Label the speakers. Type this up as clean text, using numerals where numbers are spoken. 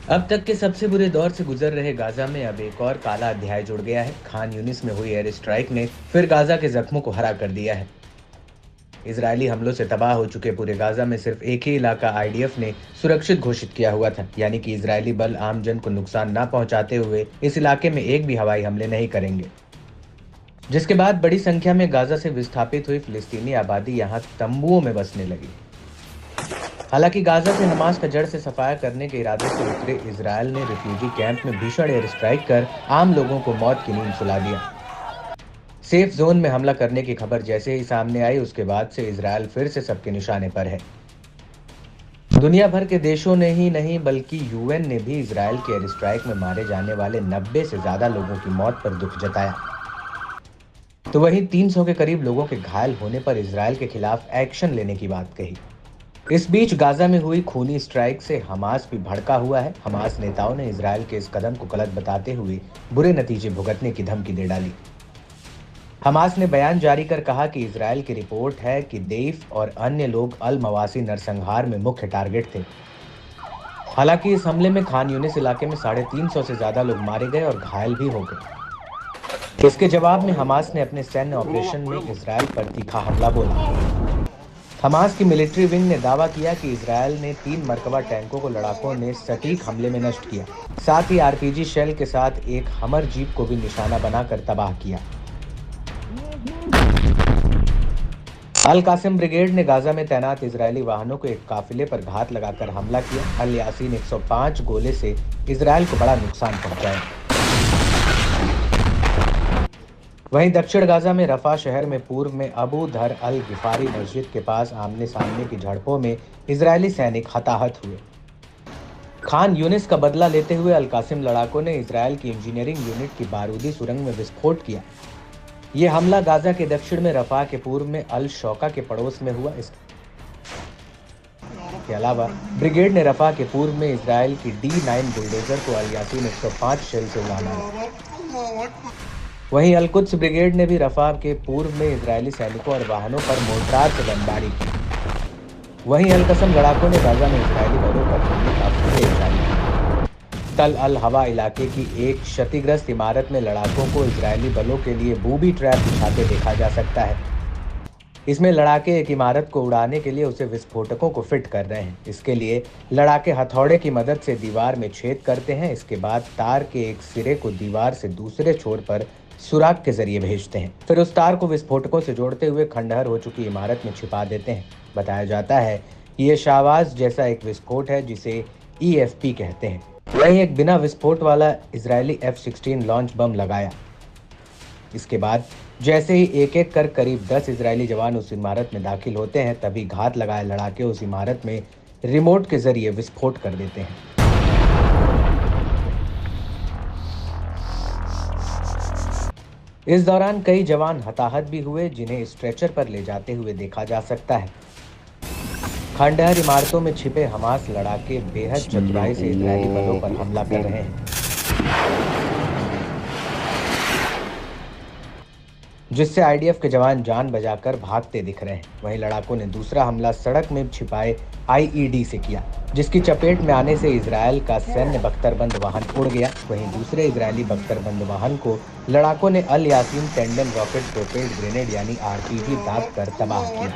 Speaker 1: अब तक के सबसे बुरे दौर से गुजर रहे गाजा में अब एक और काला अध्याय जुड़ गया है। खान यूनिस में हुई एयर स्ट्राइक ने फिर गाजा के जख्मों को हरा कर दिया है। इजरायली हमलों से तबाह हो चुके पूरे गाजा में सिर्फ एक ही इलाका आईडीएफ ने सुरक्षित घोषित किया हुआ था, यानी कि इजरायली बल आम जन को नुकसान न पहुंचाते हुए इस इलाके में एक भी हवाई हमले नहीं करेंगे। जिसके बाद बड़ी संख्या में गाजा से विस्थापित हुई फिलिस्तीनी आबादी यहां तंबुओं में बसने लगी। हालांकि गाजा से हमास का जड़ से सफाया करने के इरादे से उतरे इजरायल ने रिफ्यूजी कैंप में भीषण एयर स्ट्राइक कर आम लोगों को मौत की नींद सुला दिया। सेफ जोन में हमला करने की खबर जैसे ही सामने आई, उसके बाद से इजरायल फिर से सबके निशाने पर है। दुनिया भर के देशों ने ही नहीं बल्कि यूएन ने भी इजरायल के एयर स्ट्राइक में मारे जाने वाले 90 से ज्यादा लोगों की मौत पर दुख जताया। तो वहीं 300 के करीब लोगों के घायल होने पर इजरायल के खिलाफ एक्शन लेने की बात कही। इस बीच गाजा में हुई खूनी स्ट्राइक से हमास भी भड़का हुआ है। हमास नेताओं ने इजरायल के इस कदम को गलत बताते हुए बुरे नतीजे भुगतने की धमकी दे डाली। हमास ने बयान जारी कर कहा कि इजरायल की रिपोर्ट है कि देफ और अन्य लोग अल मवासी नरसंहार में मुख्य टारगेट थे। हालांकि इस हमले में खान यूनिस इलाके में 350 से ज्यादा लोग मारे गए और घायल भी हो गए। इसके जवाब में हमास ने अपने सैन्य ऑपरेशन में इजरायल पर तीखा हमला बोला। हमास की मिलिट्री विंग ने दावा किया कि इजरायल ने 3 मरकबा टैंकों को लड़ाकों ने सटीक हमले में नष्ट किया। साथ ही आरपीजी शेल के साथ एक हमर जीप को भी निशाना बनाकर तबाह किया। अल कासिम ब्रिगेड ने गाजा में तैनात इजरायली वाहनों को एक काफिले पर घात लगाकर हमला किया। अल यासीन 105 गोले से इजरायल को बड़ा नुकसान पहुंचाया। वहीं दक्षिण गाजा में रफा शहर में पूर्व में अबू धर अल गिफारी मस्जिद के पास आमने सामने की झड़पों में इजरायली सैनिक हताहत हुए। खान यूनिस का बदला लेते हुए अल कासिम लड़ाकों ने इजरायल की इंजीनियरिंग यूनिट की बारूदी सुरंग में विस्फोट किया। यह हमला गाजा के दक्षिण में रफा के पूर्व में अल शौका के पड़ोस में हुआ। इसके अलावा ब्रिगेड ने रफा के पूर्व में इजरायल की D9 बुलडोजर को अल यासीन 105 शेल से उड़ाना। वहीं अल कुद्स ब्रिगेड ने भी रफा के पूर्व में इजरायली सैनिकों और वाहनों पर मोर्टार से बमबारी की। वहीं अल कसम लड़ाकों ने गाजा में इजरायली बलों पर हमले का फुटेज जारी किया। तल अल हवा इलाके की एक क्षतिग्रस्त इमारत में लड़ाकों को इजरायली बलों के लिए बूबी ट्रैप बिछाते देखा जा सकता है। इसमें लड़ाके एक इमारत को उड़ाने के लिए उसे विस्फोटकों को फिट कर रहे हैं। इसके लिए लड़ाके हथौड़े की मदद से दीवार में छेद करते हैं। इसके बाद तार के एक सिरे को दीवार से दूसरे छोर पर सुराग के जरिए भेजते हैं। फिर उस तार को विस्फोटकों से जोड़ते हुए खंडहर हो चुकी इमारत में छिपा देते हैं। बताया जाता है कि यह शाहबाज जैसा एक विस्फोट है जिसे EFP कहते हैं। वहीं एक बिना विस्फोट वाला इजरायली F-16 लॉन्च बम लगाया। इसके बाद जैसे ही एक एक कर करीब 10 इजरायली जवान उस इमारत में दाखिल होते हैं, तभी घात लगाए लड़ाके उस इमारत में रिमोट के जरिए विस्फोट कर देते हैं। इस दौरान कई जवान हताहत भी हुए, जिन्हें स्ट्रेचर पर ले जाते हुए देखा जा सकता है। खंडहर इमारतों में छिपे हमास लड़ाके बेहद चतुराई से इजरायली बलों पर हमला कर रहे हैं, जिससे IDF के जवान जान बचाकर भागते दिख रहे हैं। वहीं लड़ाकों ने दूसरा हमला सड़क में छिपाए IED से किया, जिसकी चपेट में आने से इजरायल का सैन्य बख्तरबंद वाहन उड़ गया। वहीं दूसरे इजरायली बख्तरबंद वाहन को लड़ाकों ने अल यासीन टेंडन रॉकेट टोर्पेड ग्रेनेड यानी RPG दाग कर तबाह किया।